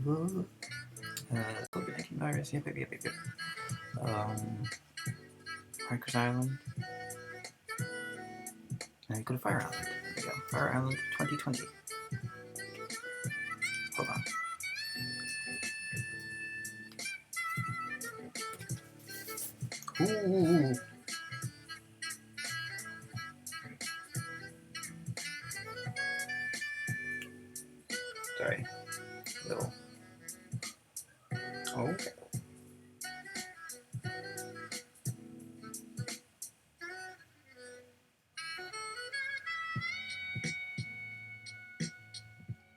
COVID-19 virus. Yep. Rikers Island. Now you go to Fire Island. There we go. Fire Island 2020. Hold on. Ooh. Sorry. Little. Oh.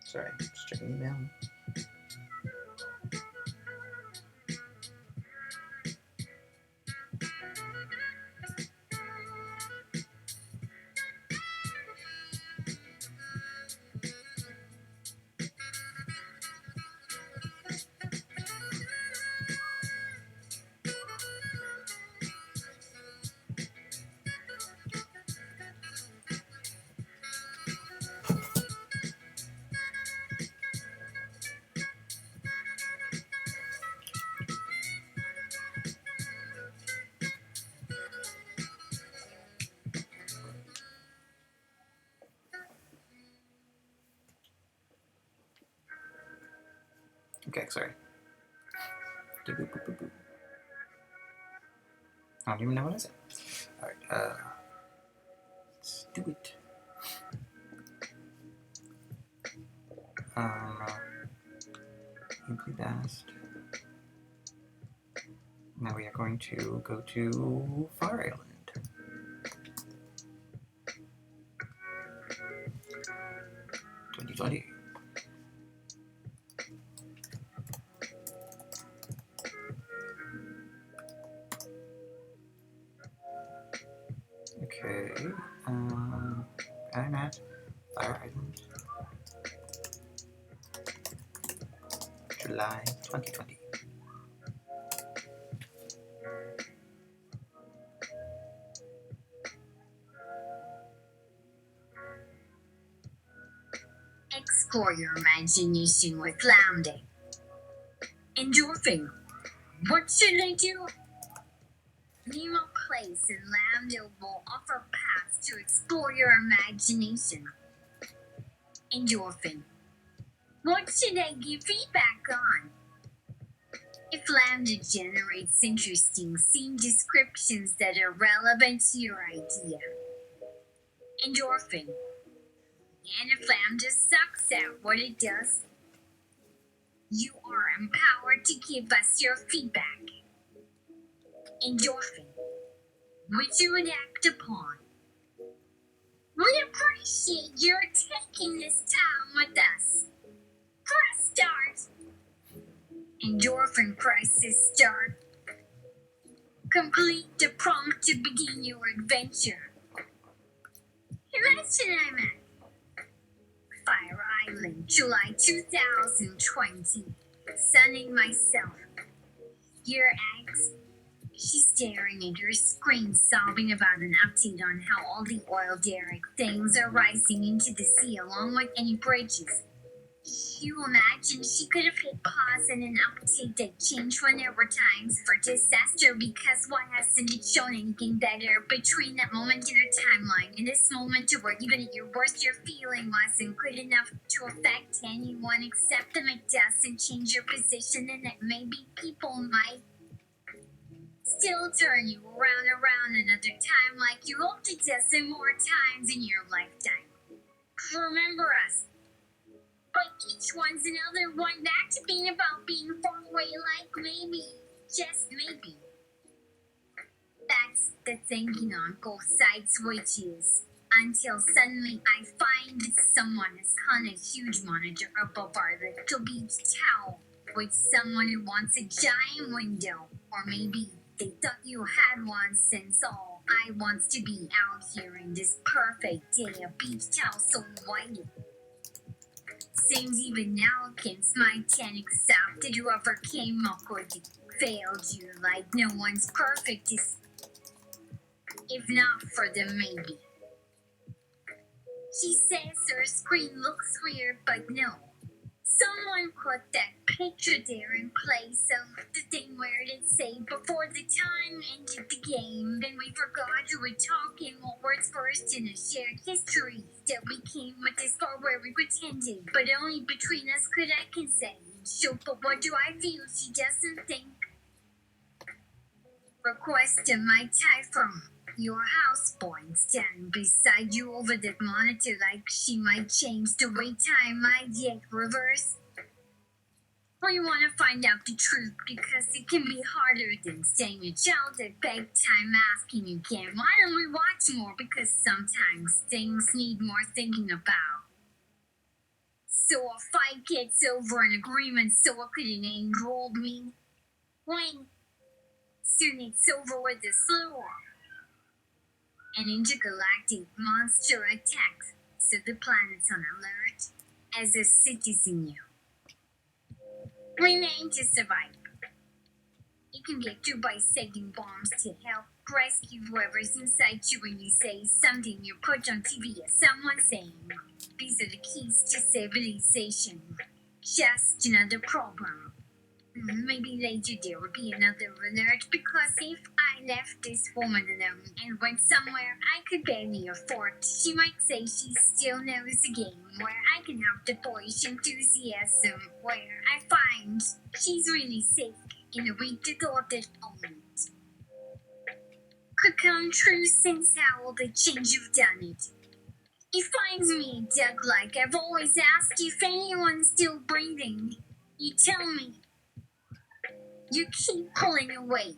Sorry, just checking email. Okay, sorry. I don't even know what I said. Alright, let's do it. Simply best. Now we are going to go to Fire Island. Okay, I'm at Fire Island. July 2020. Explore your imagination with Lamda. Endorphin. What should I do? Name a place and Lamda will offer paths to explore your imagination. Endorphin. What should I give feedback on? If Lamda generates interesting scene descriptions that are relevant to your idea. Endorphin. And if Lamda sucks at what it does, you are empowered to give us your feedback. Endorphin, which you would act upon. We appreciate your taking this time with us. Press start. Endorphin presses start. Complete the prompt to begin your adventure. Imagine I'm at Fire Island, July 2020. Sunning myself. Your ex. She's staring at her screen, sobbing about an update on how all the oil derrick things are rising into the sea along with any bridges. You imagine she could have hit pause and an update that changed when there were times for disaster because why hasn't it shown anything better between that moment in her timeline and this moment to where even at your worst your feeling wasn't good enough to affect anyone except them it doesn't change your position and that maybe people might still turn you around another time like you hoped it does in more times in your lifetime. Remember us. But each one's another one back to being about being far away like maybe, just maybe. That's the thinking on both sides switches. Until suddenly I find someone has hung a huge monitor above our little beach towel with someone who wants a giant window. Or maybe they thought you had one since all I wants to be out here in this perfect day of beach towel so white. Seems even now against my 10 accepted whoever came up with it failed you like no one's perfect is if not for the maybe. She says her screen looks weird but no. Someone put that picture there in place of the thing where it said before the time ended the game. Then we forgot who were talking what words first in a shared history that we came with this far where we pretended. But only between us could I consent. So, but what do I feel she doesn't think? Request a my type from your houseboy stand beside you over the monitor like she might change the way time might yet reverse. Or you want to find out the truth because it can be harder than staying a child at bedtime asking again, why don't we watch more? Because sometimes things need more thinking about. So a fight gets over an agreement, so what could an angel hold me? When soon it's over with a slow an intergalactic monster attacks, so the planet's on alert. As a citizen, you remain to survive. You can get through by setting bombs to help rescue whoever's inside you when you say something you put on TV as someone saying, these are the keys to civilization. Just another problem. Maybe later there will be another alert because if I left this woman alone and went somewhere I could barely afford, she might say she still knows the game where I can have the boyish enthusiasm where I find she's really safe in a week to go at that moment. Could come true since how the change you've done it. He finds me dug like I've always asked if anyone's still breathing. You tell me. You keep pulling away.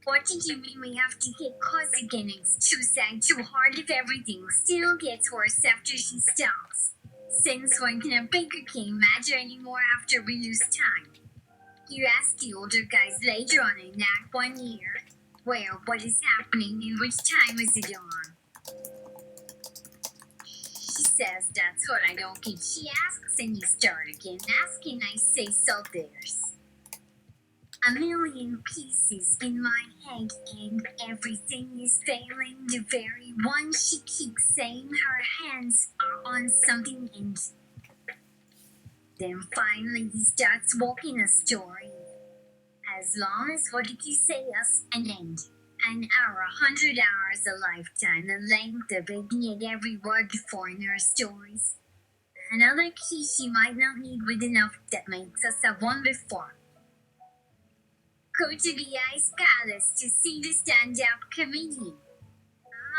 What did you mean we have to get close again? It's too sad, too hard if everything still gets worse after she stops. Since when can a bigger game matter anymore after we lose time? You ask the older guys later on in Act 1 year. Where, what is happening, and which time is it on? She says that's what I don't get. She asks and you start again. Asking, I say so there's a million pieces in my head and everything is failing. The very one she keeps saying her hands are on something and then finally he starts walking a story. As long as what did you say us an end? An hour, 100 hours, a lifetime, the length of it, yet every word for in her stories. Another key she might not need with enough that makes us have one before. Go to the Ice Palace to see the stand-up comedian.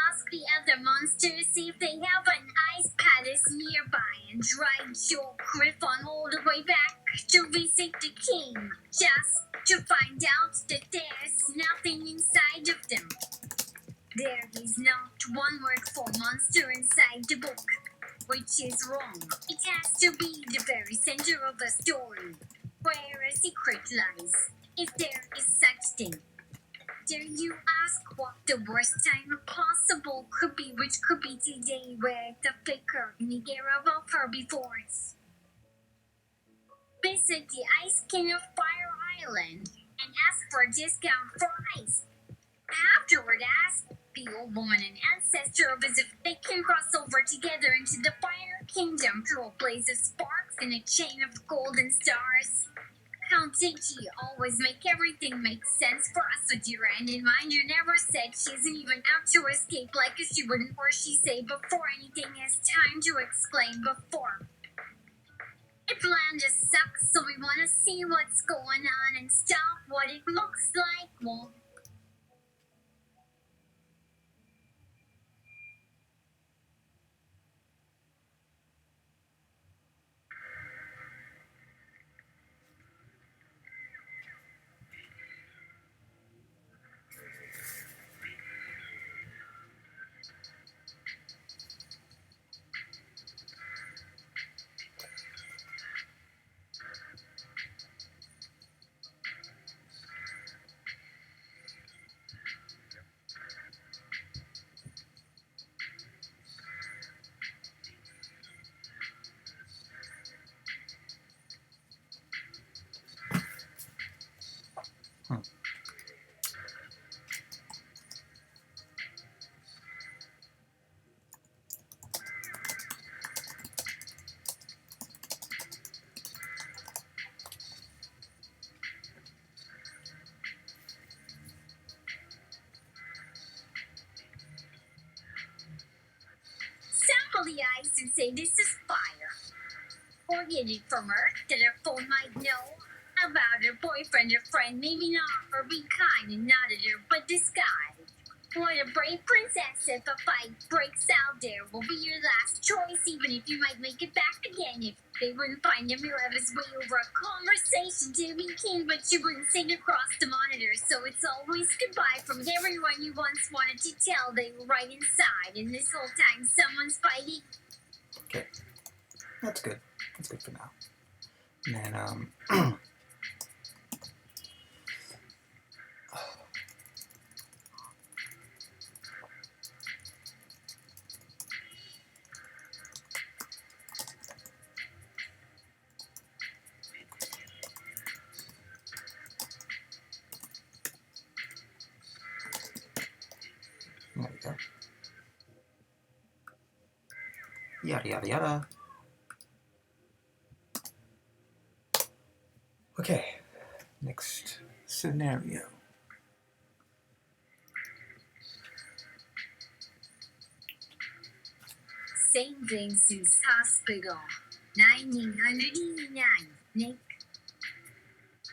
Ask the other monsters if they have an ice palace nearby and ride your griffon all the way back to visit the king, just to find out that there's nothing inside of them. There is not one word for monster inside the book, which is wrong. It has to be the very center of a story, where a secret lies, if there is such thing. Dare you ask what the worst time possible could be, which could be today where the flicker in the air above her before it's visit the Ice King of Fire Island and ask for a discount price. Afterward, ask the old woman and ancestor of his if they can cross over together into the Fire Kingdom through a blaze of sparks and a chain of golden stars. Count Digi always make everything make sense for us with your end in mind. You never said she isn't even out to escape like if she wouldn't, or she say before anything has time to explain before. If Lamda sucks, so we want to see what's going on and stop what it looks like. Well, the eyes and say this is fire. Or get it from her that her phone might know about her boyfriend or friend, maybe not, or be kind and not at her, but disguise. What a brave princess. If a fight breaks out, there will be your last choice, even if you might make it back again. If they wouldn't find him, you'll have his way over a conversation to be king, but you wouldn't sing across the monitor. So it's always goodbye from everyone you once wanted to tell. They were right inside, and this whole time someone's fighting. Okay, that's good. That's good for now. And then there we go. Yada yada yada. Okay, next scenario. St. Vincent's Hospital, 1989. Nick.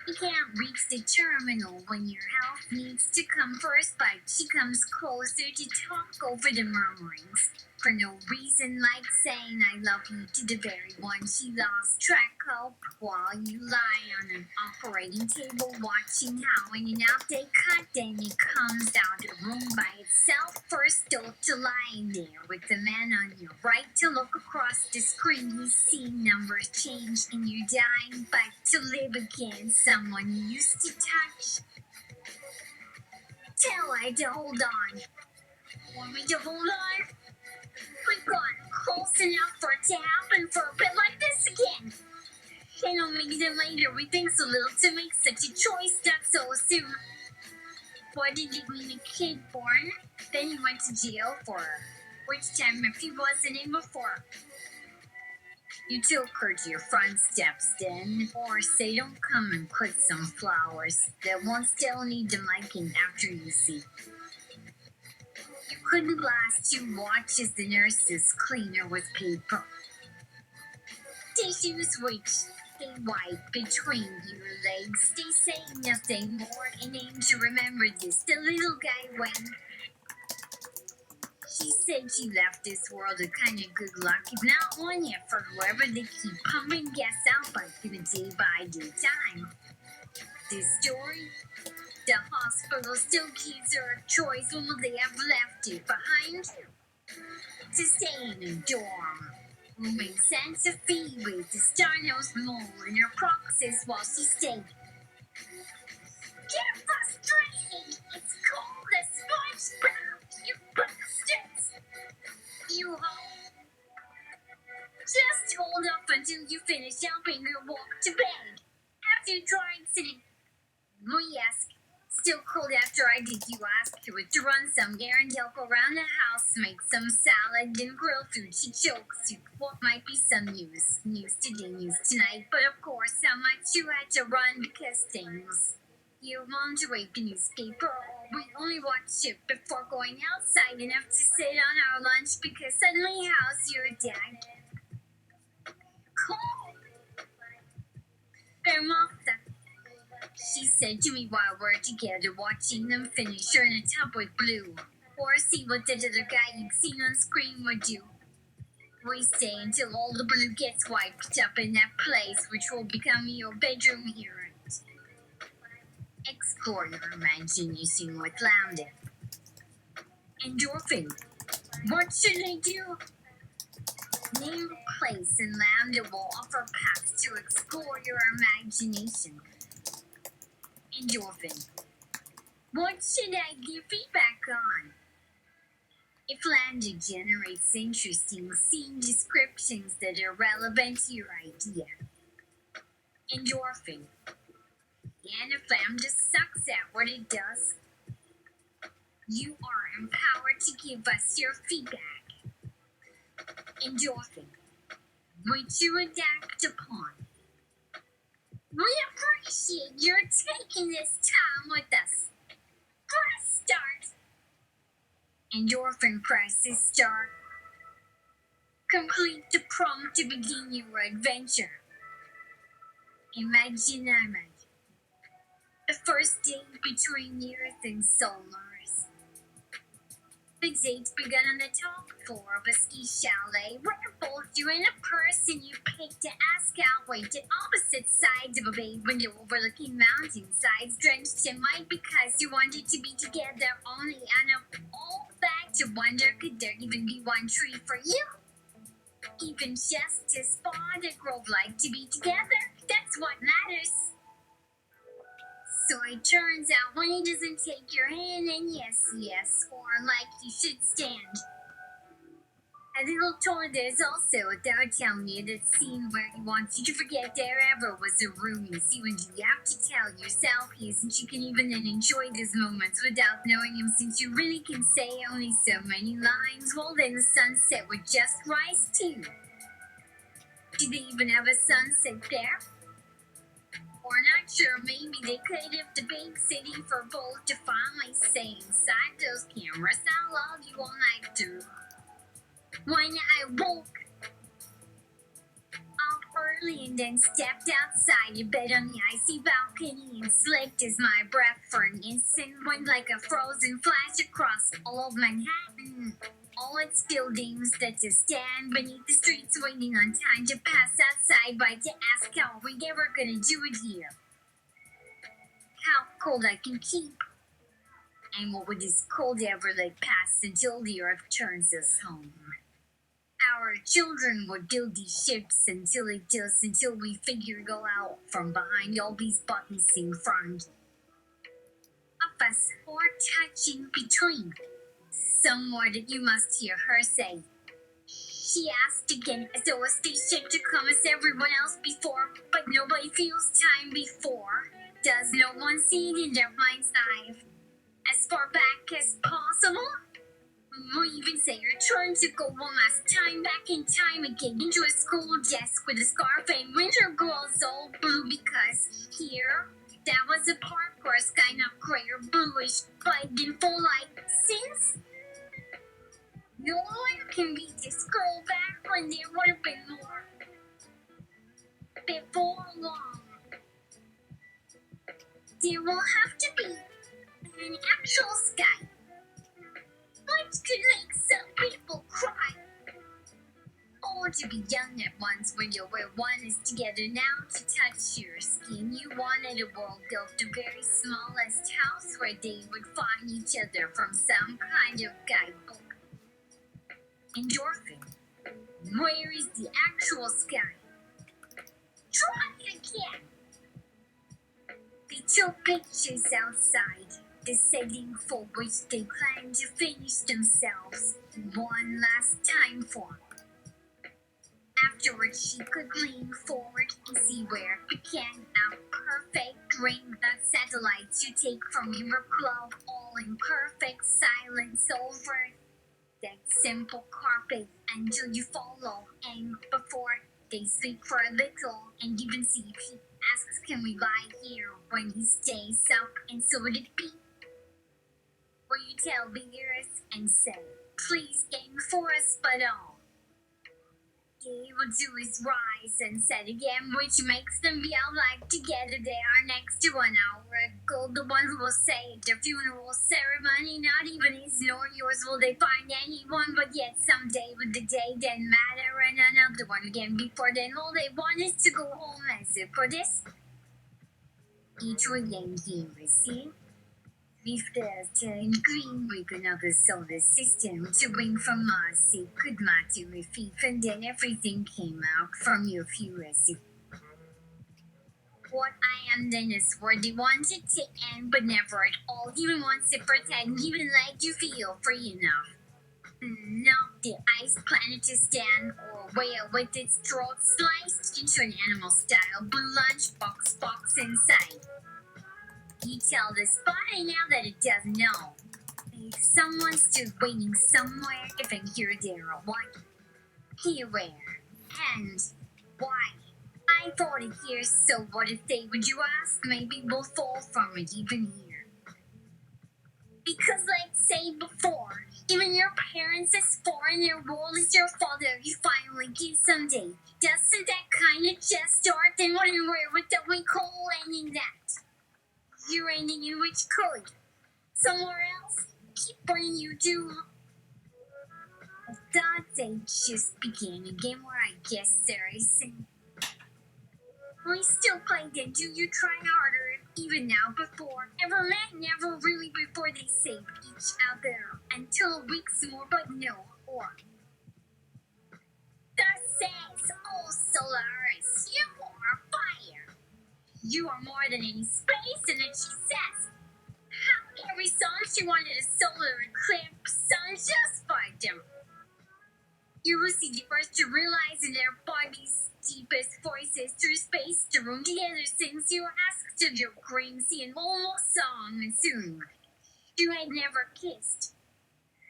You can't reach the terminal when your health needs to come first, but she comes closer to talk over the murmurings. For no reason, like saying I love you to the very one she lost track of, while you lie on an operating table watching how in and out they cut, then it comes out the room by itself, first still to lying there with the man on your right to look across the screen. You see numbers change and you're dying back to live again, someone you used to touch. Tell I to hold on. Want me to hold on? We've gotten close enough for it to happen for a bit like this again. And maybe then later we think so little to make such a choice not so soon. What did you mean a kid born? Then he went to jail for which time if he wasn't in before. You took her to your front steps then, or say don't come and put some flowers that won't still need the liking after you see. You couldn't last 2 watches the nurses clean her with paper. Tissues which they wipe between your legs. They say nothing more and aim to remember this. The little guy went. She said she left this world a kind of good luck, if not one yet, for whoever they keep pumping gas out by the day by day time. This story, the hospital still gives her a choice. When will they have left it behind? To stay in a dorm. Rooming Santa Fe with the star-nosed mole in her proxies while she stayed. Get frustrated! It's cold as SpongeBob, you bastards! You hope. Just hold up until you finish helping her walk to bed. After you tried sitting, we ask. Still cold after I did you ask her to run some errand, help around the house, make some salad and grill food. She chokes you. What might be some news? News today, news tonight. But of course, how much you had to run because things. You want to read the newspaper. We only watch it before going outside enough to sit on our lunch because suddenly how's your dad? Cold. Hermosa. She said to me while we're together watching them finish her in a tub with blue. Or see what the other guy you've seen on screen would do. We stay until all the blue gets wiped up in that place, which will become your bedroom here. Explore your imagination with Lamda. Endorphin. What should I do? Name a place and Lamda will offer paths to explore your imagination. Endorphin. What should I give feedback on? If Lamda generates interesting scene descriptions that are relevant to your idea. Endorphin. And if Lamda sucks at what it does, you are empowered to give us your feedback. Endorphin. Which you adapt upon. We appreciate your taking this time with us. Press start. Endorphin presses start. Complete the prompt to begin your adventure. Imagine. The first date between Earth and Solars. The date began on the top floor of a ski chalet where both you and a person you picked to ask out wait at opposite sides of a bay window overlooking mountainsides drenched in light because you wanted to be together only out of all that to wonder could there even be one tree for you? Even just to spot a grove like to be together, that's what matters. So it turns out when he doesn't take your hand and yes, or like you should stand. A little tour there's also without telling you that scene where he wants you to forget there ever was a room you see when you have to tell yourself he isn't you can even then enjoy these moments without knowing him since you really can say only so many lines. Well then the sunset would just rise too. Do they even have a sunset there? Or not sure, maybe they could have the big city for both to finally say inside those cameras I love you all night too. When I woke up early and then stepped outside to bed on the icy balcony and slipped as my breath for an instant went like a frozen flash across all of Manhattan. All its buildings that to stand beneath the streets waiting on time to pass outside by to ask how we ever gonna do it here. How cold I can keep. And what would this cold ever let pass until the earth turns us home? Our children would build these ships until we figure it all out from behind all these buttons in front of us or touching between. Somewhere that you must hear her say. She asked again as though a spaceship to come as everyone else before, but nobody feels time before. Does no one see it in their mind's eye? As far back as possible? Or even say your turn to go one last time back in time again into a school desk with a scarf and winter gloves all blue because here, that was a part where it's kind of gray or bluish, but in full light since no one can be this girl back when there would have been more. Before long, there will have to be an actual sky. Which could make some people cry. Or to be young at once when you're where one is together now to touch your skin. You wanted a world built the very smallest house where they would find each other from some kind of guidebook. Endorphin. Where is the actual sky? Try again. They took pictures outside, the setting for which they planned to finish themselves one last time for. Afterwards, she could lean forward and see where it began a perfect ring of satellites you take from your glove, all in perfect silence over that simple carpet until you follow, and before they sleep for a little, and even see if he asks, can we lie here when he stays up, and so would it be? Where you tell the earth and say, please aim for us, but all they will do is rise and set again, which makes them feel like together they are next to 1 hour ago. The one who will say at the funeral ceremony, not even his nor yours will they find anyone, but yet someday with the day then matter, and another one again before then. All they want is to go home as if for this. Each weekend he received. If there's turn green, we could another solar system to bring from Mars. It could matter if and then everything came out from your viewers. What I am then is where they wanted to end, but never at all. Even wants to pretend, even like you feel free enough. Not the ice planet to stand, or whale with its throat sliced into an animal style blue lunchbox box inside. You tell this body now that it doesn't know. If someone's still waiting somewhere, if and here, there, or what? Here, where? And why? I thought it here, so what if they would you ask? Maybe we'll fall from it even here. Because, like say before, even your parents as foreign their role as your father, you finally get someday. Doesn't that kind of just start then wondering what that we call ending that? You're ending in which could. Somewhere else, keep what you do. I thought they just began again where I guess there isn't. We still play then, do you try harder, even now before? Ever met? Never really before they saved each other. Until weeks more, but no, or. Thus says, oh Solaris, you are fire. You are more than any space, and then she says, how every song she wanted a solar eclipse, sun just fight them. You will see the first to realize in their bodies' deepest voices through space to room together since you asked of your crazy and almost song and soon you had never kissed.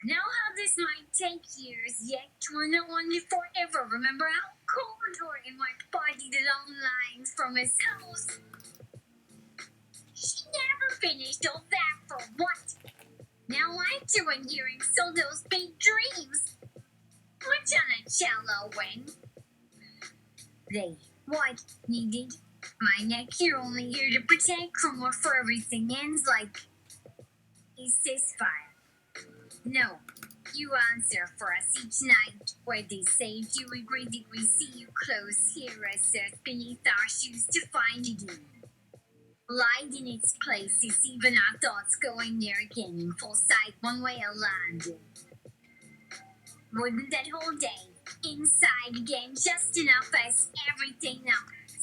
Now how this might take years yet to know only forever. Remember how cold or in my body the long lines from his house. She never finished all that for what? Now I'm doing hearing so those big dreams. Which on a cello when they what needed my neck here only here to protect from what for everything ends like is this fire. No, you answer for us each night where they saved you. We agree that we see you close here as earth beneath our shoes to find again. Light in its place is even our thoughts going there again in full sight one way or landing. Wouldn't that whole day inside again just enough as everything now?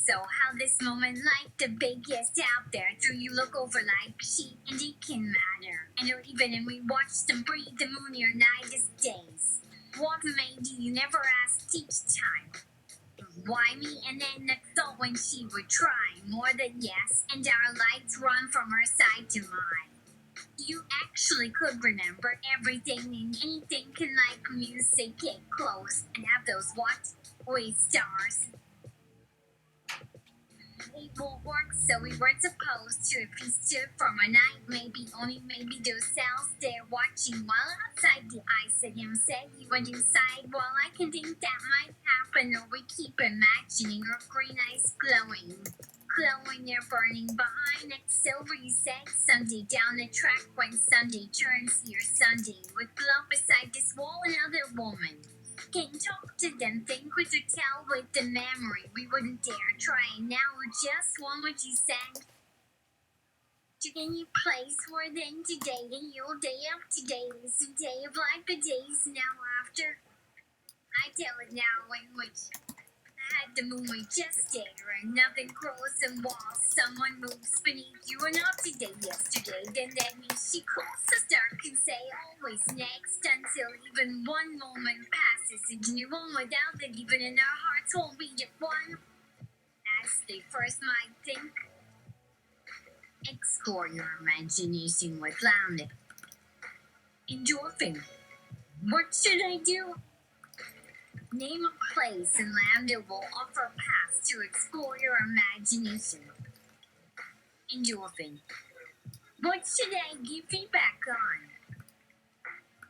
So how this moment like the biggest out there through you look over like she and it can matter. And or even and we watch them breathe the moon your night as days. What made you never asked each time? Why me? And then the thought when she would try more than yes, and our lights run from her side to mine. You actually could remember everything and anything can like music get close and have those what? Wait, stars. It won't work, so we weren't supposed to. If he stood for a night, maybe, only maybe those cells there watching while outside the ice at him said he went inside. Well, I can think that might happen, or we keep imagining her green eyes glowing there burning behind that silvery said Sunday down the track when Sunday turns here Sunday with glove beside this wall another woman. Can talk to them, think with or tell with the memory. We wouldn't dare try and now we're just one what you send to any place where then today and your day of today is the day of life the days now after. I tell it now in which at the moon we just stare and nothing grows and walls. Someone moves beneath you and not today, yesterday. Then that means she calls the star can say always next until even one moment passes into new one without that even in our hearts won't be at one. As they first might think. Explore your imagination with Lamda. Endorphin. What should I do? Name a place and Lamda will offer paths to explore your imagination. Endorphin. What should I give feedback on?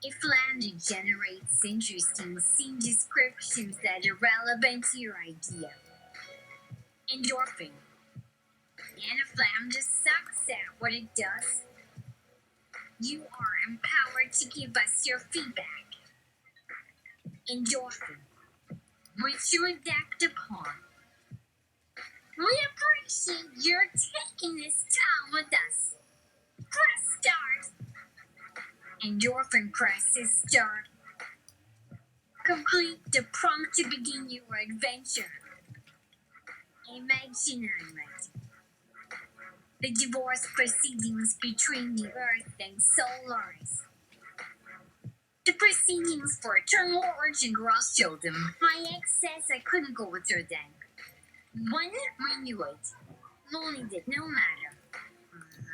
If Lamda generates interesting scene descriptions that are relevant to your idea. Endorphin. And if Lamda sucks at what it does, you are empowered to give us your feedback. Endorphin. Which you act upon. We appreciate your taking this time with us. Press start. Endorphin presses start. Complete the prompt to begin your adventure. Imagine I'm ready. The divorce proceedings between the Earth and Solaris. The proceedings for eternal origin Ross showed them. My ex says I couldn't go with her then. When we knew it, only that no matter.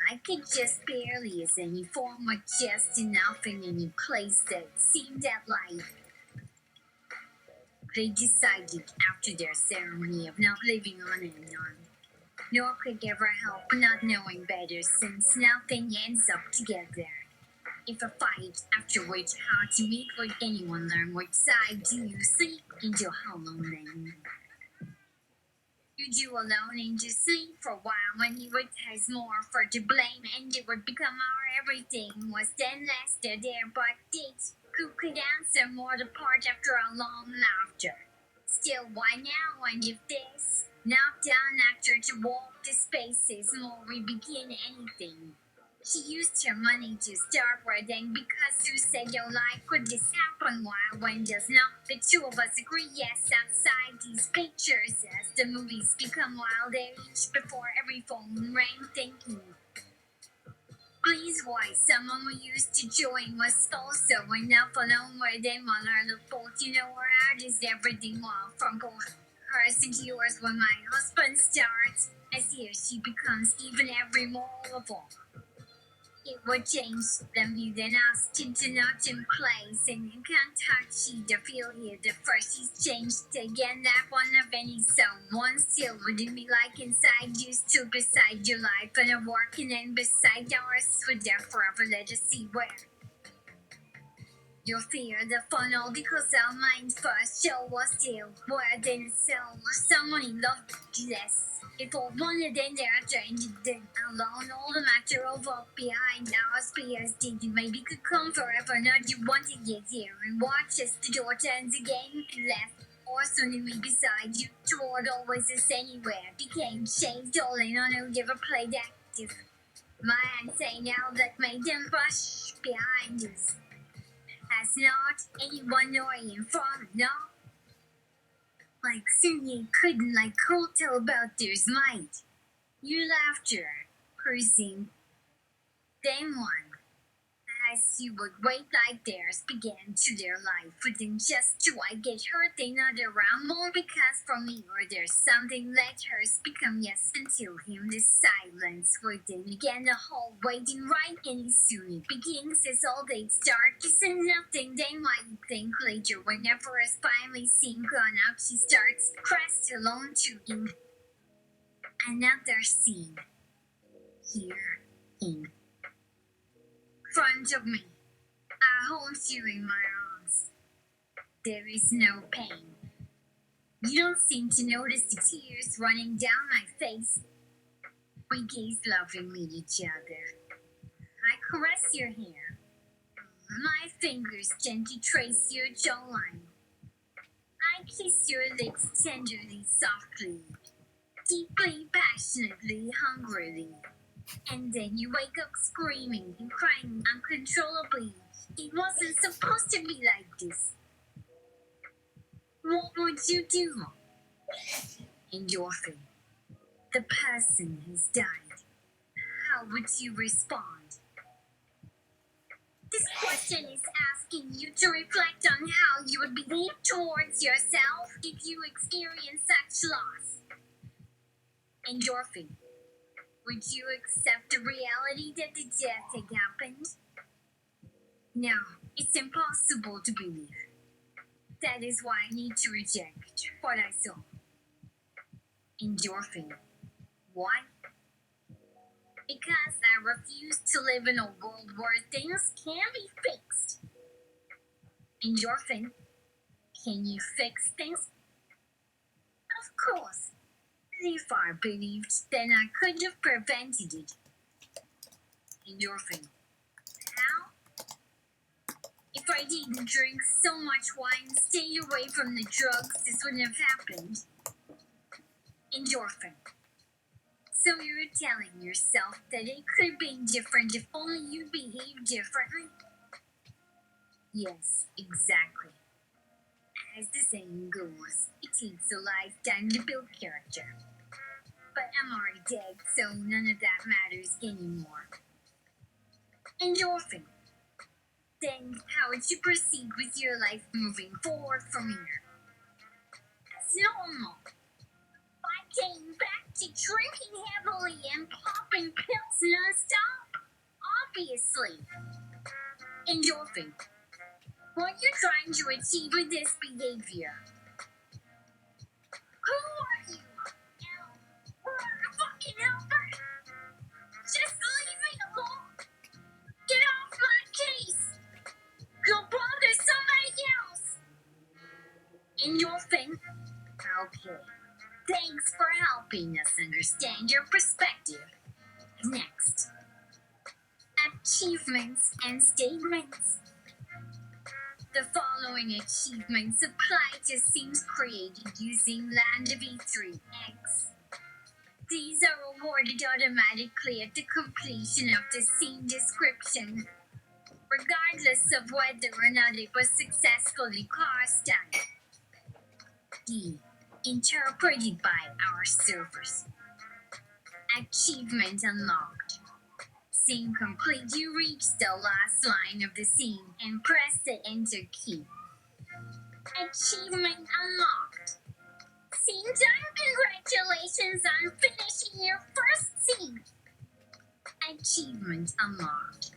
I could just barely as any form with just enough in any place that seemed at life. They decided after their ceremony of not living on and on. Nor could ever help not knowing better since nothing ends up together. If a fight afterwards, how to meet with anyone, learn what side do you sleep into hollow then. You do alone and just sleep for a while when you would has more for to blame and it would become our everything was then less there but did who could answer more the part after a long laughter. Still, why now and if this knock down actor to walk the spaces more we begin anything. She used her money to start with, and because you said your life could this happen, why when does not the two of us agree? Yes, outside these pictures, as the movies become wild age before every phone rang, thinking. Please, why someone we used to join was also enough alone where they will look both, you know, or how does everything well from both hers and yours when my husband starts, as here she becomes even every more of all. It would change them view than us to not in place and you can't touch either feel here the first he's changed again that one of any someone still wouldn't be like inside you still beside your life and a working and beside ours would there forever let us see where you'll fear the funnel because our minds first show us still where then sell someone in love less. If all wanted then they're changed then alone all the matter of up behind our spears did you maybe could come forever not you want to get here and watch as the door turns again left or suddenly beside you toward always this anywhere became changed all in on who never played active. My hand say now that made them brush behind us. Has not anyone nor in front, no? Like soon you couldn't like cold tell about there's might. Your laughter, cruising, then one. As you would wait like theirs began to their life within just do I get hurt they not around more because for me or there's something let hers become yes until him the silence within again the whole waiting right any soon it begins as all they start kissing nothing they might think later whenever it's finally seen gone out she starts crest alone to in another scene here in front of me. I hold you in my arms. There is no pain. You don't seem to notice the tears running down my face. We gaze lovingly at each other. I caress your hair. My fingers gently trace your jawline. I kiss your lips tenderly, softly, deeply, passionately, hungrily. And then you wake up screaming and crying uncontrollably. It wasn't supposed to be like this. What would you do? Endorphin. The person has died. How would you respond? This question is asking you to reflect on how you would behave towards yourself if you experience such loss. Endorphin. Would you accept the reality that the death had happened? No, it's impossible to believe. That is why I need to reject what I saw. Endorphin. Why? Because I refuse to live in a world where things can be fixed. Endorphin. Can you fix things? Of course. If I believed, then I could have prevented it. Endorphin. How? If I didn't drink so much wine and stay away from the drugs, this wouldn't have happened. Endorphin. So you're telling yourself that it could have been different if only you behaved differently? Yes, exactly. As the saying goes, it takes a lifetime to build character. But I'm already dead, so none of that matters anymore. Endorphin. Then how would you proceed with your life moving forward from here? As normal. I came back to drinking heavily and popping pills non-stop. Obviously. Endorphin. What are you trying to achieve with this behavior? Who are you? We're a fucking helper. Just leave me alone. Get off my case. understand your perspective. Next, achievements and statements. The following achievements apply to scenes created using Lamda v3x. These are awarded automatically at the completion of the scene description, regardless of whether or not it was successfully parsed out. D. Interpreted by our servers. Achievement unlocked. Scene complete. You reach the last line of the scene and press the enter key. Achievement unlocked. Scene done. Congratulations on finishing your first scene. Achievement unlocked.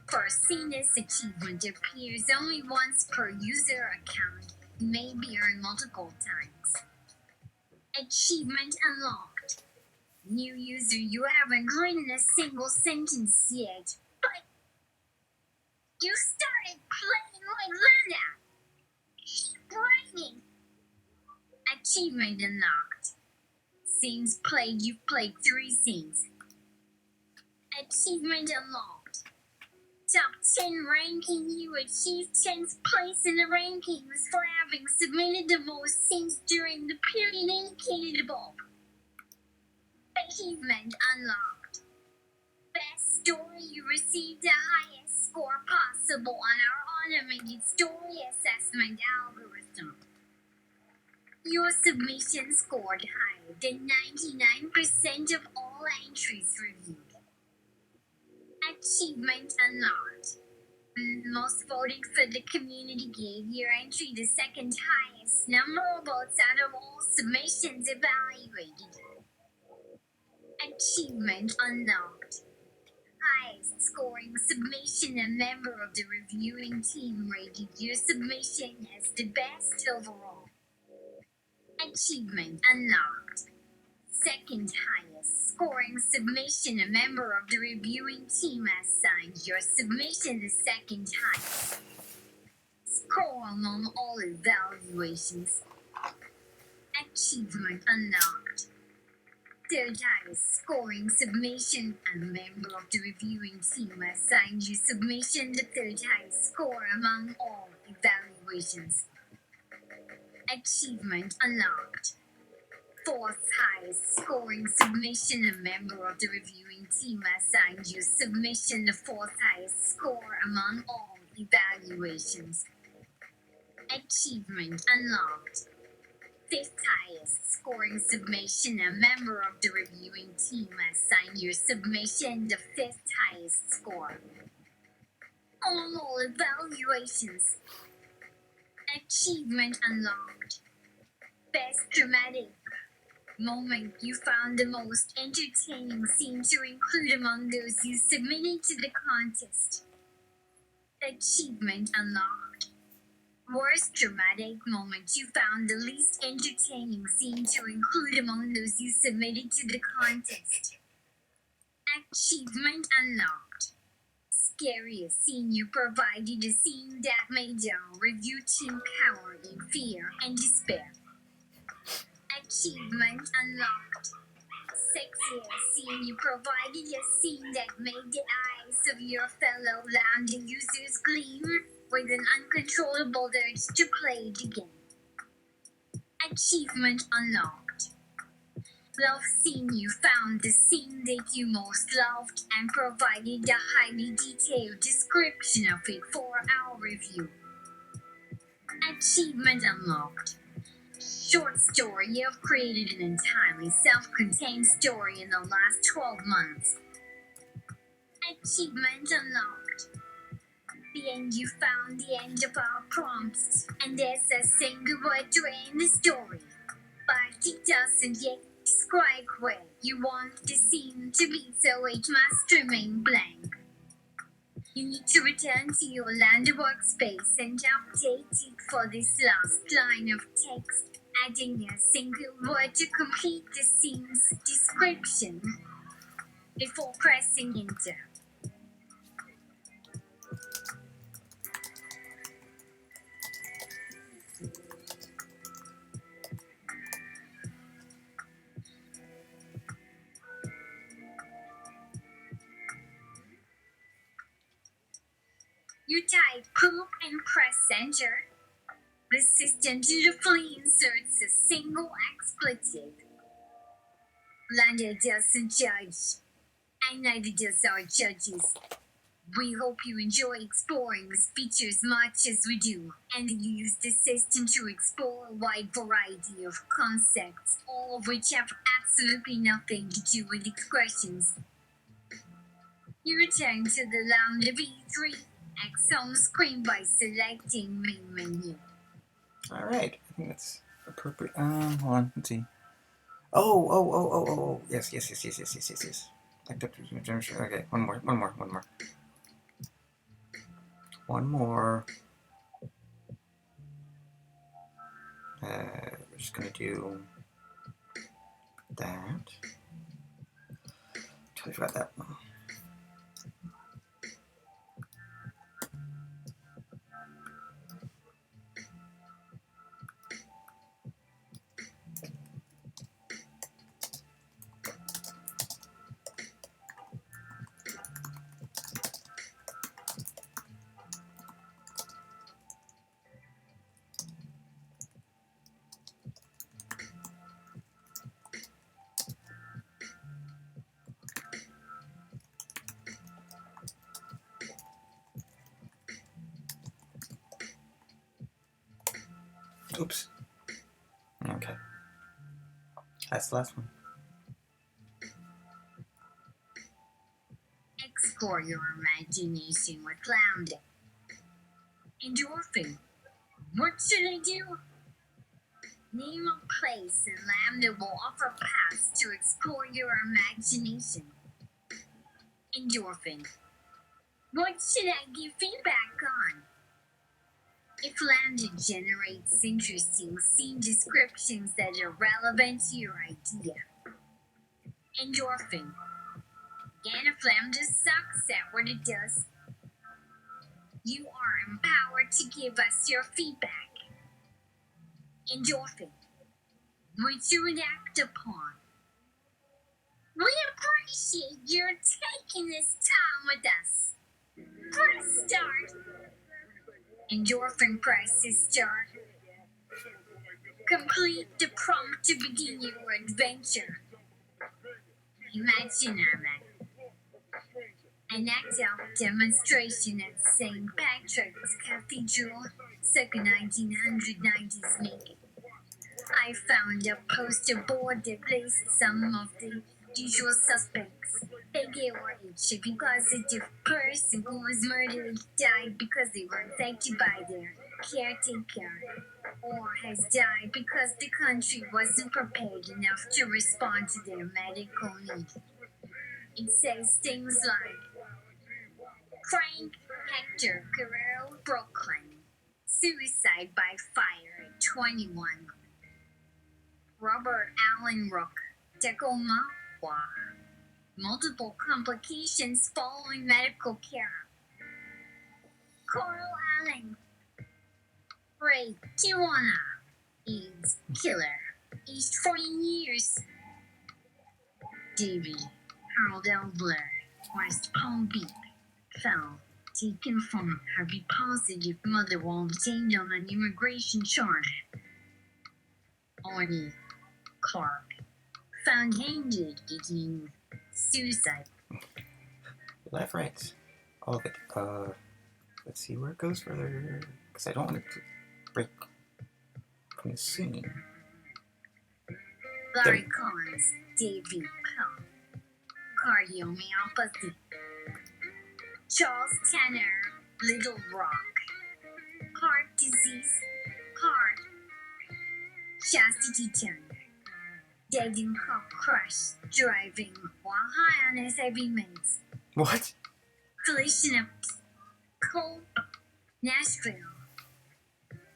First scene, this achievement appears only once per user account. It may be earned multiple times. Achievement unlocked. New user, you haven't written a single sentence yet, but you started playing with Lamda. Keep writing. Achievement unlocked. Scenes played, you've played 3 scenes. Achievement unlocked. Top 10 ranking, you achieved 10th place in the rankings for having submitted the most scenes during the period indicated above. Achievement unlocked. Best story, you received the highest score possible on our automated story assessment algorithm. Your submission scored higher than 99% of all entries reviewed. Achievement unlocked. Most voted for the community gave your entry the second highest number of votes out of all submissions evaluated. Achievement unlocked. Highest scoring submission, a member of the reviewing team rated your submission as the best overall. Achievement unlocked. Second highest scoring submission, a member of the reviewing team assigned your submission the second highest score among all evaluations. Achievement unlocked. Third highest scoring submission, a member of the reviewing team assigned your submission the third highest score among all evaluations. Achievement unlocked. Fourth highest scoring submission, a member of the reviewing team assigned your submission the fourth highest score among all evaluations. Achievement unlocked. Fifth highest scoring submission, a member of the reviewing team assigned your submission the fifth highest score among all evaluations. Achievement unlocked. Best dramatic moment, you found the most entertaining scene to include among those you submitted to the contest. Achievement unlocked. Worst dramatic moment, you found the least entertaining scene to include among those you submitted to the contest. Achievement unlocked. Scariest scene, you provided a scene that made our review team cower in fear and despair. Achievement unlocked. Sexiest scene, you provided a scene that made the eyes of your fellow Lamda users gleam with an uncontrollable urge to play it again. Achievement unlocked. Love scene, you found the scene that you most loved and provided a highly detailed description of it for our review. Achievement unlocked. Short story, you have created an entirely self-contained story in the last 12 months. Achievement unlocked. The end, you found the end of our prompts, and there's a single word to end the story, but it doesn't yet describe where you want the scene to be, so it must remain blank. You need to return to your Lamda workspace and update it for this last line of text, adding a single word to complete the scene's description before pressing enter. You type poop and press enter. The system dutifully inserts a single expletive. Lamda doesn't judge, and neither does our judges. We hope you enjoy exploring this feature as much as we do, and you use the system to explore a wide variety of concepts, all of which have absolutely nothing to do with expressions. You return to the Lamda V3X home screen by selecting Main Menu. Alright, I think that's appropriate. Hold on, let's see. Oh. Yes. Okay, one more. We're just gonna do that. Totally forgot that one. Oops. Okay. That's the last one. Explore your imagination with Lamda. Endorphin. What should I do? Name a place and Lamda will offer paths to explore your imagination. Endorphin. What should I give feedback on? If Lamda generates interesting scene descriptions that are relevant to your idea. Endorphin. And if Lamda sucks at what it does, you are empowered to give us your feedback. Endorphin. Which you would act upon. We appreciate your taking this time with us. Press start. Endorphin presses start. Complete the prompt to begin your adventure. Imagine an act-out demonstration at St. Patrick's Cathedral, circa 1990s make. I found a poster board that placed some of the usual suspects. Peggy or HIV positive person who was murdered died because they were infected by their caretaker, or has died because the country wasn't prepared enough to respond to their medical needs. It says things like Frank Hector Guerrero, Brooklyn, suicide by fire at 21. Robert Allen Rook, Tacoma, multiple complications following medical care. Coral Allen, Ray Tijuana, AIDS killer, aged 14 years. David Harold Elbler, West Palm Beach, fell, taken from HIV positive mother while detained on an immigration charge. Arnie Clark, found hanged in suicide. Left, right. All of it. Let's see where it goes further. Because I don't want it to break from the scene. Larry Collins, David Pell, cardiomyopathy. Charles Tanner, Little Rock, heart disease, heart. Chastity Turner, dead in car crash, driving while high on HIV meds. What? Collision at Cope, Nashville.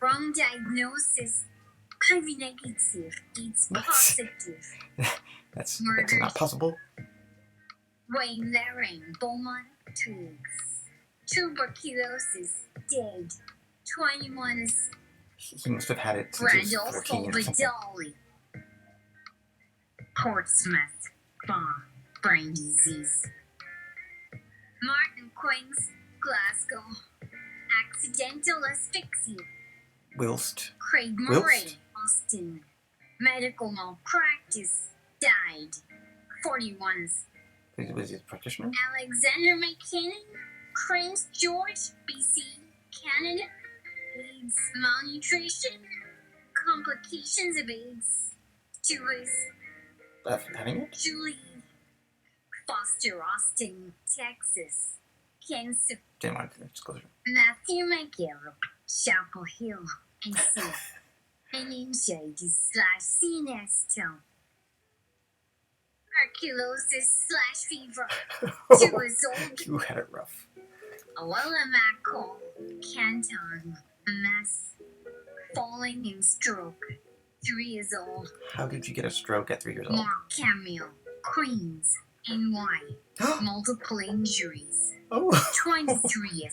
Wrong diagnosis, HIV negative, AIDS positive. That's Murders. not possible. Wayne Laring, Beaumont Twigs. Tuberculosis, dead. 21 is He must have had it since he was Randolph 14 or something. Ovidali. Portsmouth, brain disease. Martin Quinks, Glasgow. accidental asphyxia. Whilst. Craig Murray, Austin. Medical malpractice. Died. 41. Was he a practitioner? Alexander McKinnon. Prince George, BC, Canada. AIDS, malnutrition. Complications of AIDS. To his Having it? Julie Foster, Austin, Texas. Cancer. Didn't want to disclosure. Matthew McGill, Chapel Hill, NC. Meningitis/CNS tone. Tuberculosis/fever. 2 years old. You had it rough. Wallamaco, Canton, MS. Falling in stroke. 3 years old. How did you get a stroke at 3 years old? Mark Camille, Queens, NY. Multiple injuries. Oh. 23.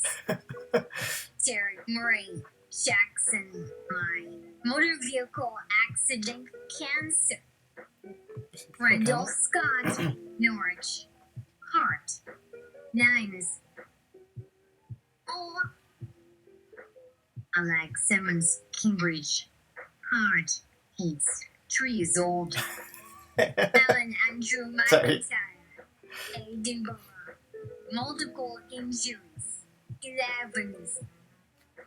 Derek Murray, Jackson, my motor vehicle accident, cancer. Randall Scott, Norwich, heart. 9. Oh. Alex Simmons, Cambridge, heart. He's 3 years old. Alan Andrew McIntyre, Edinburgh, multiple injuries. 11.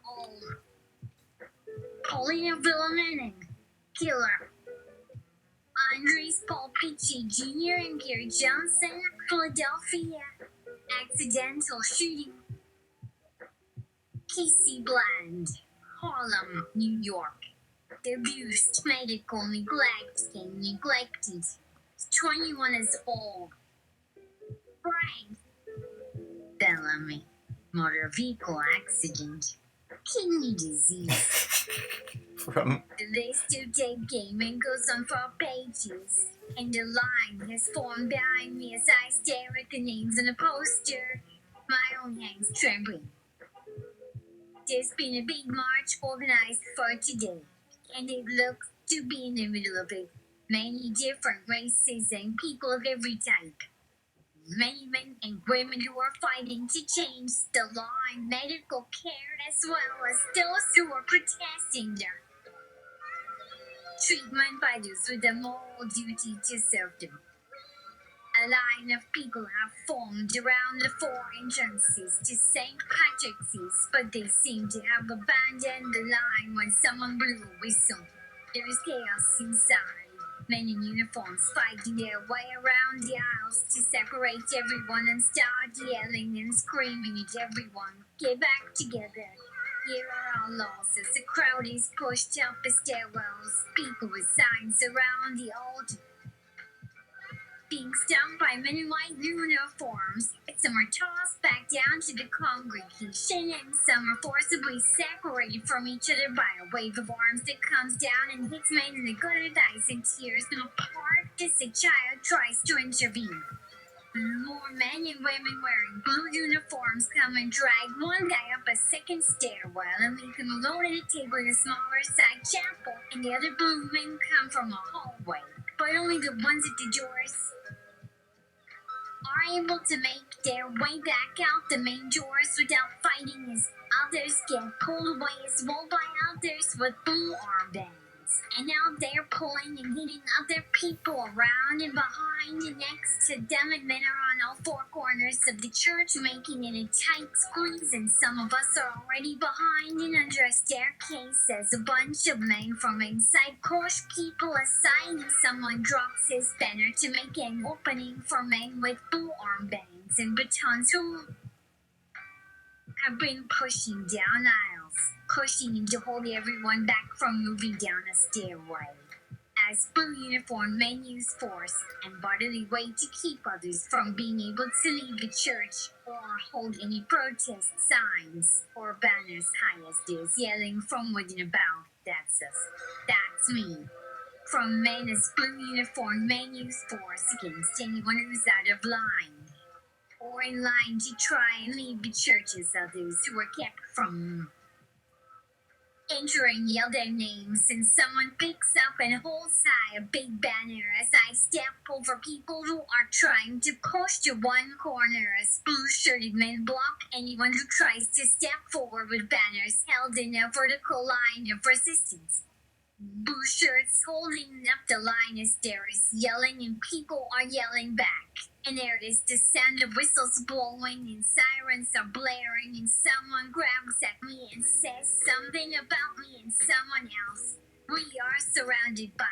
Oh. Paulina Villamening, killer. Andres Paul Pichi Jr. and Gary Johnson, Philadelphia, accidental shooting. Casey Bland, Harlem, New York. Abused, medical neglect, and neglected. 21 years old. Brian Bellamy, motor vehicle accident. Kidney disease. From. The list of dead gaming goes on for pages, and a line has formed behind me as I stare at the names on the poster. My own hands trembling. There's been a big march organized for today, and it looks to be in the middle of it. Many different races and people of every type. Many men and women who are fighting to change the law and medical care, as well as those who are protesting their treatment by those with a moral duty to serve them. A line of people have formed around the 4 entrances to St. Patrick's, but they seem to have abandoned the line when someone blew a whistle. There is chaos inside. Men in uniforms fighting their way around the aisles to separate everyone and start yelling and screaming at everyone. Get back together. Here are our laws as the crowd is pushed up the stairwells. People with signs around the altar being stumped by men in white uniforms. Some are tossed back down to the congregation, and some are forcibly separated from each other by a wave of arms that comes down and hits men in the gut of eyes and tears them apart as a child tries to intervene. More men and women wearing blue uniforms come and drag one guy up a second stairwell and leave him alone at a table in a smaller side chapel, and the other blue men come from a hallway, but only the ones at the doors are able to make their way back out the main doors without fighting, as others get pulled away as well by others with blue armbands. And now they're pulling and hitting other people around and behind and next to them, and men are on all 4 corners of the church making it a tight squeeze, and some of us are already behind and under a staircase as a bunch of men from inside push people aside, and someone drops his banner to make an opening for men with blue armbands and batons who have been pushing down aisles, pushing to hold everyone back from moving down a stairway. As blue uniform men use force and bodily weight to keep others from being able to leave the church or hold any protest signs or banners high as this, yelling from within about, "That's us, that's me." From men as blue uniform men use force against anyone who's out of line or in line to try and leave the church, as others who are kept from Entering yell their names, and someone picks up and holds high a big banner as I step over people who are trying to push to one corner as blue-shirted men block anyone who tries to step forward with banners held in a vertical line of resistance. Blue shirts holding up the line as there is yelling and people are yelling back. And there is the sound of whistles blowing and sirens are blaring and someone grabs at me and says something about me and someone else. We are surrounded by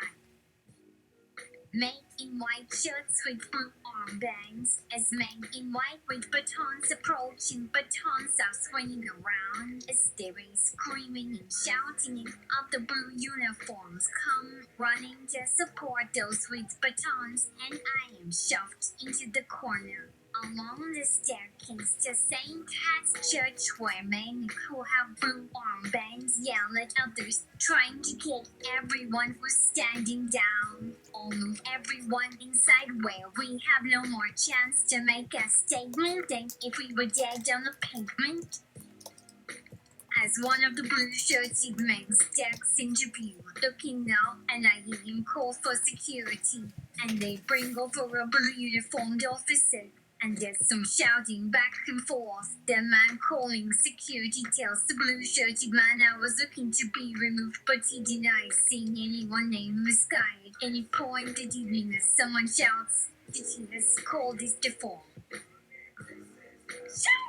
men in white shirts with blue armbands, as men in white with batons approach and batons are swinging around, as there is screaming and shouting and of the blue uniforms come running to support those with batons, and I am shoved into the corner along the staircase to St. Pat's Church, where men who have blue armbands yell at others, trying to get everyone who's standing down, or move everyone inside where we have no more chance to make a statement than if we were dead on the pavement. As one of the blue-shirted men steps into view, looking up, and I hear him call for security, and they bring over a blue uniformed officer. And there's some shouting back and forth. The man calling security tells the blue-shirted man I was looking to be removed, but he denies seeing anyone named Sky at any point that evening as someone shouts that he has called this before. Shout!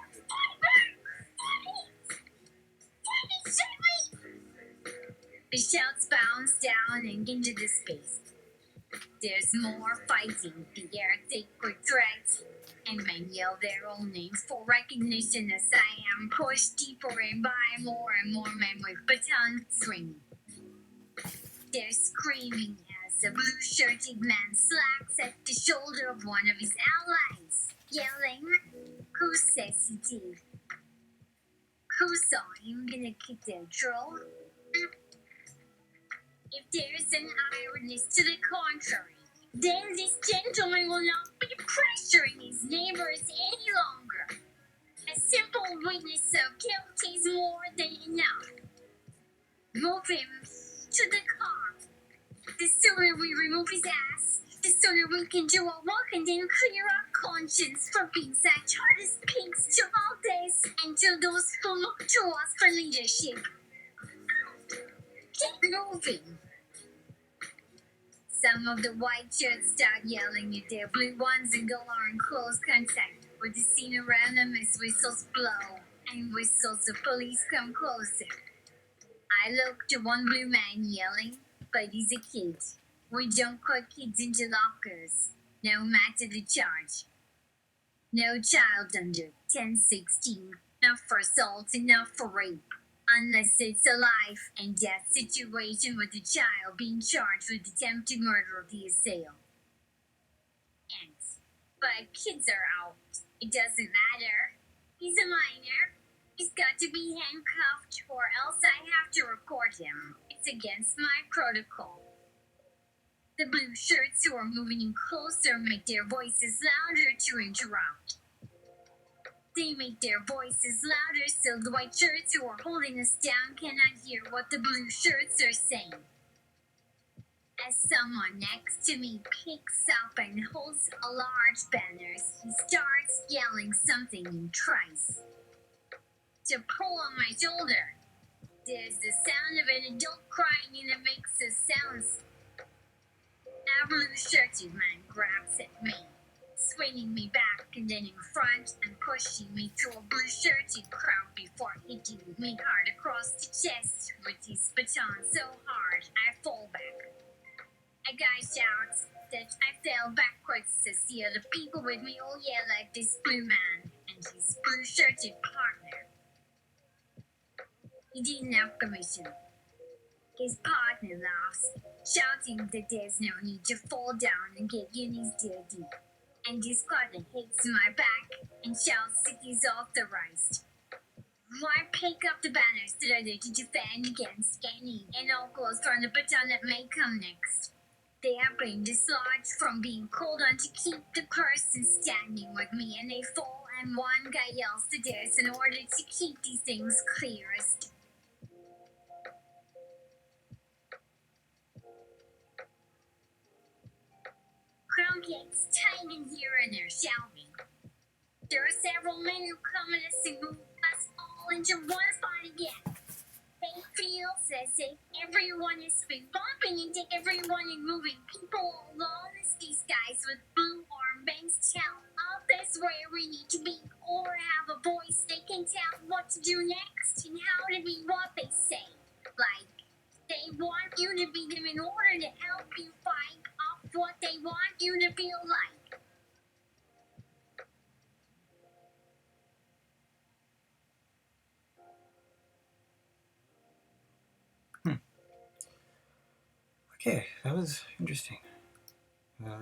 The shouts bounce down and into the space. There's more fighting, the air thick with threats, and men yell their own names for recognition as I am pushed deeper in by more and more men with batons swinging. They're screaming as a blue-shirted man slacks at the shoulder of one of his allies, yelling, "Who says he did? Who saw him in a cathedral?" If there's an eyewitness to the contrary, then this gentleman will not be pressuring his neighbors any longer. A simple witness of guilt is more than enough. Move him to the car. The sooner we remove his ass, the sooner we can do our work and then clear our conscience for being such hardest pigs to all this and to those who look to us for leadership. Keep moving. Some of the white shirts start yelling at their blue ones and go are in close contact with the scene around them as whistles blow and whistles of police come closer. I look to one blue man yelling, but he's a kid. We don't put kids into lockers, no matter the charge. No child under 10-16, not for assault and not for rape. Unless it's a life and death situation with the child being charged with attempted murder of the assailant. But kids are out. It doesn't matter. He's a minor. He's got to be handcuffed or else I have to report him. It's against my protocol. The blue shirts who are moving in closer make their voices louder to interrupt. They make their voices louder so the white shirts who are holding us down cannot hear what the blue shirts are saying. As someone next to me picks up and holds a large banner, he starts yelling something and tries to pull on my shoulder. There's the sound of an adult crying and a mix of sounds. A blue-shirted man grabs at me, swinging me back and then in front and pushing me through a blue-shirted crowd before hitting me hard across the chest with his baton so hard I fall back. A guy shouts that I fell backwards as the other people with me all yell at this blue man and his blue-shirted partner. He didn't have permission. His partner laughs, shouting that there's no need to fall down and get your knees dirty. And his partner hits my back and shouts that he's authorized. I pick up the banners that are there to defend against any and all calls from the baton that may come next. They have been dislodged from being called on to keep the person standing with me, and they fall, and one guy yells to this in order to keep these things clearest. Okay, it's time in here and there, shall we? There are several men who come in us and move us all into one spot again. They feel as if everyone is bumping into everyone and moving people along the skies with blue armbands tell us where we need to be or have a voice they can tell what to do next and how to be what they say. Like, they want you to be them in order to help you fight off what they want you to feel like. Okay, that was interesting. That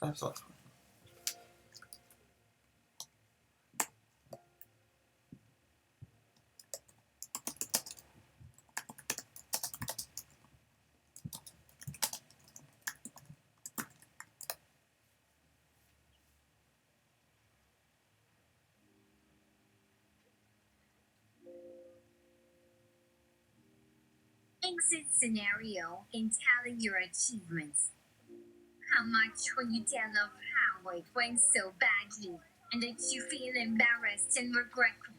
was a lot of fun. Exit scenario and tally your achievements. How much will you tell of how it went so badly and that you feel embarrassed and regretful?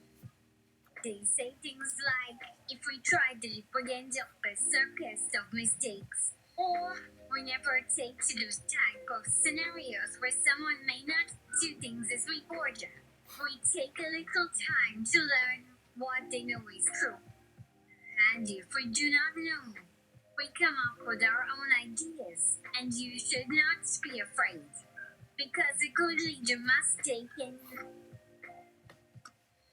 They say things like, if we tried it, it would end up a circus of mistakes. Or we never take to those type of scenarios where someone may not do things as we order. We take a little time to learn what they know is true. And if we do not know, we come up with our own ideas, and you should not be afraid, because a good leader must take in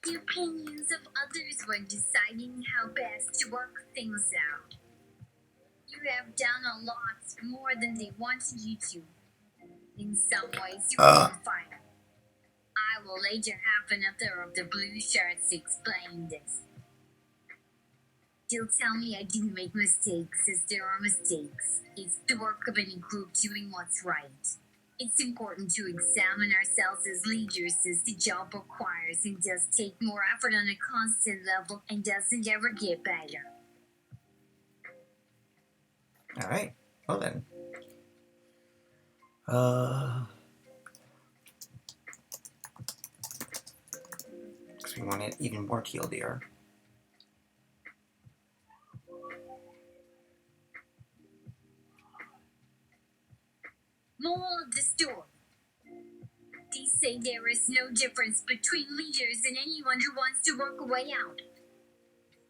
the opinions of others when deciding how best to work things out. You have done a lot more than they wanted you to. In some ways, you will find. I will later have another of the blue shirts explain this. They'll tell me I didn't make mistakes, as there are mistakes. It's the work of any group doing what's right. It's important to examine ourselves as leaders, as the job requires and does take more effort on a constant level and doesn't ever get better. Alright, well then. Because we wanted even more TLDR. Moral of the story. They say there is no difference between leaders and anyone who wants to work a way out.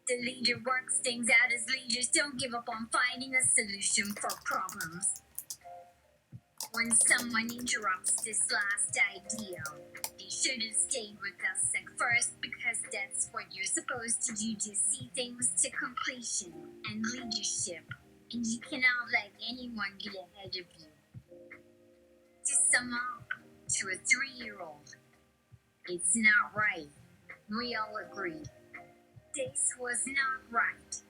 The leader works things out as leaders don't give up on finding a solution for problems. When someone interrupts this last idea, they should have stayed with us at first because that's what you're supposed to do to see things to completion and leadership, and you cannot let anyone get ahead of you. To sum up, to a 3-year-old, it's not right. We all agree. This was not right.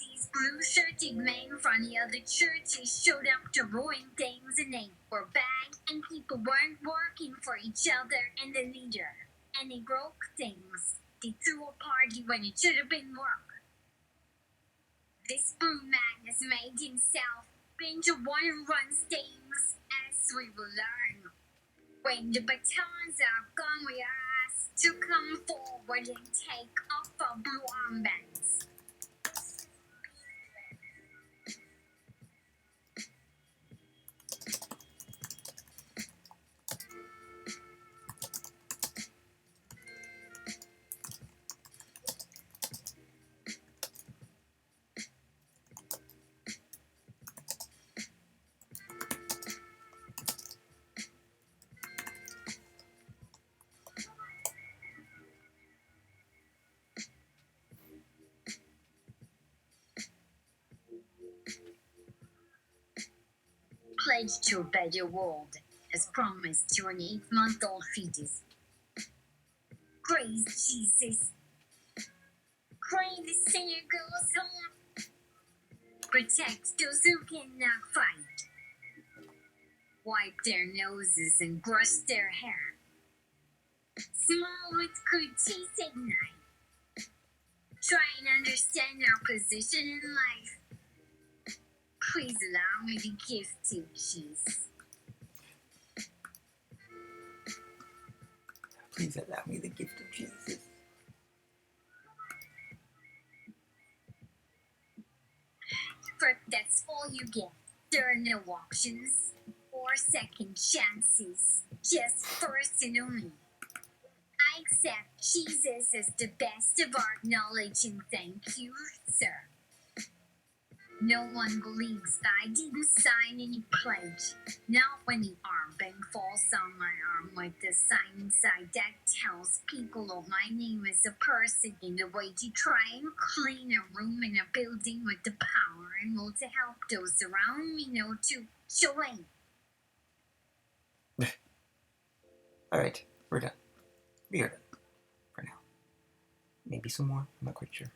These blue-shirted men from the other churches showed up to ruin things and they were bad and people weren't working for each other and the leader. And they broke things. They threw a party when it should have been work. This blue man has made himself into one who runs things, as we will learn. When the batons are gone, we are asked to come forward and take off our blue armbands. Pledge to a better world, as promised to an 8-month-old fetus. Praise Jesus. Pray the sinner goes home. Protect those who cannot fight. Wipe their noses and brush their hair. Smile with good teeth at night. Try and understand our position in life. Please allow me to give 2 cheese. Please allow me the gift of Jesus. But that's all you get. There are no options or second chances. Just first and only. I accept Jesus as the best of our knowledge and thank you, sir. No one believes that I didn't sign any pledge. Not when the armband falls on my arm with the sign inside that tells people of my name as a person in the way to try and clean a room in a building with the power and will to help those around me know to join. Alright, we're done. We are done. For now. Maybe some more, I'm not quite sure.